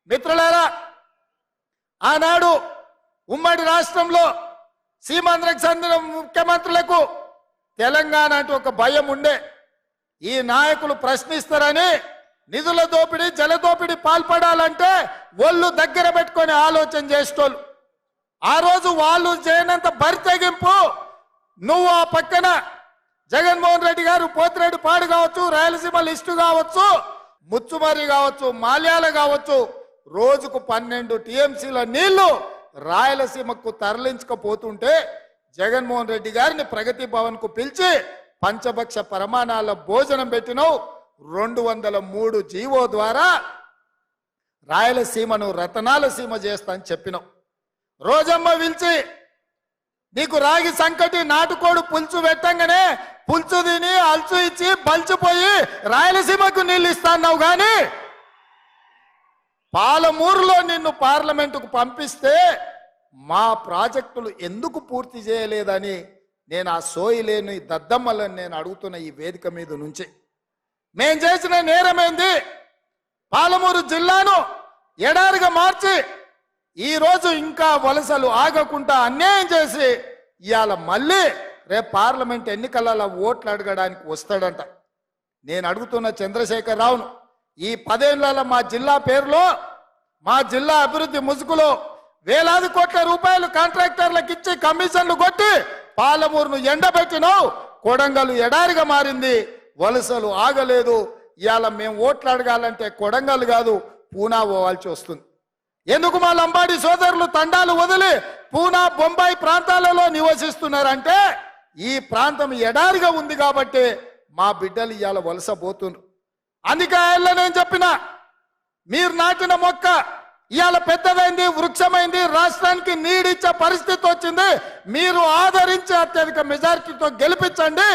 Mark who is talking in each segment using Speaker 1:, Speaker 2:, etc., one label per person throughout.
Speaker 1: మిత్రులారా, ఆనాడు ఉమ్మడి రాష్ట్రంలో సీమాంధ్రకు చెందిన ముఖ్యమంత్రులకు తెలంగాణ అంటే ఒక భయం ఉండే. ఈ నాయకులు ప్రశ్నిస్తారని నిధుల దోపిడీ జలదోపిడీ పాల్పడాలంటే ఒళ్ళు దగ్గర పెట్టుకొని ఆలోచన చేసేటోళ్ళు. ఆ రోజు వాళ్ళు చేయనంత బరితెగింపు నువ్వు ఆ పక్కన జగన్మోహన్ రెడ్డి గారు పోతిరెడ్డి పాడు కావచ్చు, రాయలసీమ లిస్టు కావచ్చు, ముచ్చుమరి కావచ్చు, మాల్యాల కావచ్చు, రోజుకు 12 టీఎంసీల నీళ్లు రాయలసీమకు తరలించకపోతుంటే జగన్మోహన్ రెడ్డి గారిని ప్రగతి భవన్ కు పిలిచి పంచభక్ష పరమాణాల భోజనం పెట్టినావు. 203 జీవో ద్వారా రాయలసీమను రతనాల సీమ చేస్తా అని చెప్పినావు. రోజమ్మ పిలిచి నీకు రాగి సంకటి నాటుకోడు పులుసు పెట్టంగానే పులుసు తిని అల్చు ఇచ్చి బలిచిపోయి రాయలసీమకు నీళ్ళు ఇస్తాన్నావు. కానీ పాలమూరులో నిన్ను పార్లమెంటుకు పంపిస్తే మా ప్రాజెక్టులు ఎందుకు పూర్తి చేయలేదని నేను ఆ సోయి లేని దద్దమ్మలను నేను అడుగుతున్న ఈ వేదిక మీద నుంచి. మేం చేసిన నేరమేంది? పాలమూరు జిల్లాను ఎడారిగా మార్చి ఈరోజు ఇంకా వలసలు ఆగకుండా అన్యాయం చేసి ఇవాళ మళ్ళీ రేపు పార్లమెంట్ ఎన్నికలలో ఓట్లు అడగడానికి వస్తాడంట. నేను అడుగుతున్న చంద్రశేఖర్ రావును, ఈ 10 ఏళ్లలో మా జిల్లా పేరులో మా జిల్లా అభివృద్ధి ముసుగులో వేలాది కోట్ల రూపాయలు కాంట్రాక్టర్లకు ఇచ్చి కమిషన్లు కొట్టి పాలమూరును ఎండబెట్టినావు. కొడంగల్ ఎడారిగా మారింది, వలసలు ఆగలేదు. ఇవాళ మేము ఓట్లు అడగాలంటే కొడంగల్ కాదు పూనా పోవాల్సి వస్తుంది. ఎందుకు మా లంబాడి సోదరులు తండాలు వదిలి పూనా బొంబాయి ప్రాంతాలలో నివసిస్తున్నారంటే ఈ ప్రాంతం ఎడారిగా ఉంది కాబట్టి మా బిడ్డలు ఇవాళ వలస పోతున్నారు. అందుకే ఆయనలో నేను చెప్పిన, మీరు నాటిన మొక్క ఇవాళ పెద్దదైంది, వృక్షమైంది, రాష్ట్రానికి నీడిచ్చే పరిస్థితి వచ్చింది. మీరు ఆదరించి అత్యధిక మెజారిటీతో గెలిపించండి.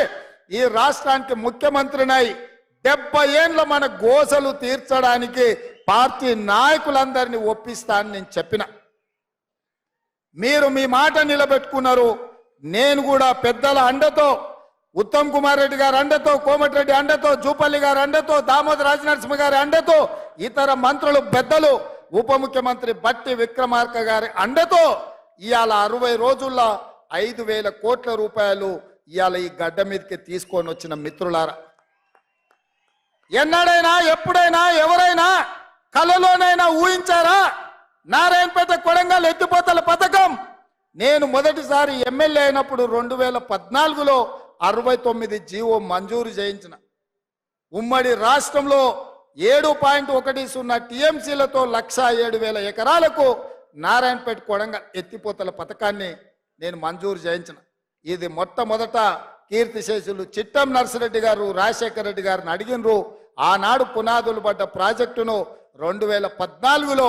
Speaker 1: ఈ రాష్ట్రానికి ముఖ్యమంత్రినై 70 ఏళ్ళ మన గోసలు తీర్చడానికి పార్టీ నాయకులందరినీ ఒప్పిస్తానని నేను చెప్పిన. మీరు మీ మాట నిలబెట్టుకున్నారు. నేను కూడా పెద్దల అండతో, ఉత్తమ్ కుమార్ రెడ్డి గారి అండతో, కోమటిరెడ్డి అండతో, జూపల్లి గారి అండతో, దామోదర రాజనరసింహ గారి అండతో, ఇతర మంత్రులు పెద్దలు, ఉప ముఖ్యమంత్రి బట్టి విక్రమార్క గారి అండతో ఇవాళ 60 రోజుల్లో 5,000 కోట్ల రూపాయలు ఇవాళ ఈ గడ్డ మీదకి తీసుకొని వచ్చిన మిత్రులారా, ఎన్నడైనా ఎప్పుడైనా ఎవరైనా కలలోనైనా ఊహించారా? నారాయణపేట కొడంగల్ ఎత్తిపోతల పథకం నేను మొదటిసారి ఎమ్మెల్యే అయినప్పుడు 2014లో 69 జీవో మంజూరు చేయించిన. ఉమ్మడి రాష్ట్రంలో 7.10 టీఎంసీలతో 107,000 ఎకరాలకు నారాయణపేట కొడంగల్ ఎత్తిపోతల పథకాన్ని నేను మంజూరు చేయించిన. ఇది మొట్టమొదట కీర్తిశేషులు చిట్టం నర్సిరెడ్డి గారు, రాజశేఖర రెడ్డి గారిని అడిగినరు. ఆనాడు పునాదులు పడ్డ ప్రాజెక్టును 2014లో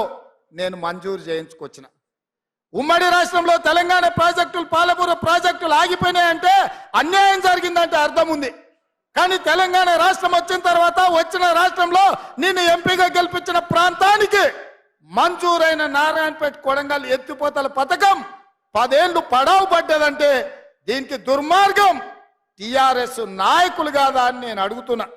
Speaker 1: నేను మంజూరు చేయించుకొచ్చిన. ఉమ్మడి రాష్ట్రంలో తెలంగాణ ప్రాజెక్టులు, పాలమూరు ప్రాజెక్టులు ఆగిపోయినాయంటే అన్యాయం జరిగిందంటే అర్థం ఉంది. కానీ తెలంగాణ రాష్ట్రం వచ్చిన తర్వాత వచ్చిన రాష్ట్రంలో నిన్ను ఎంపీగా గెలిపించిన ప్రాంతానికి మంజూరైన నారాయణపేట కొడంగల్ ఎత్తిపోతల పథకం 10 ఏళ్లు పడావు పడ్డదంటే దీనికి దుర్మార్గం టిఆర్ఎస్ నాయకులు కాదా అని నేను అడుగుతున్నా.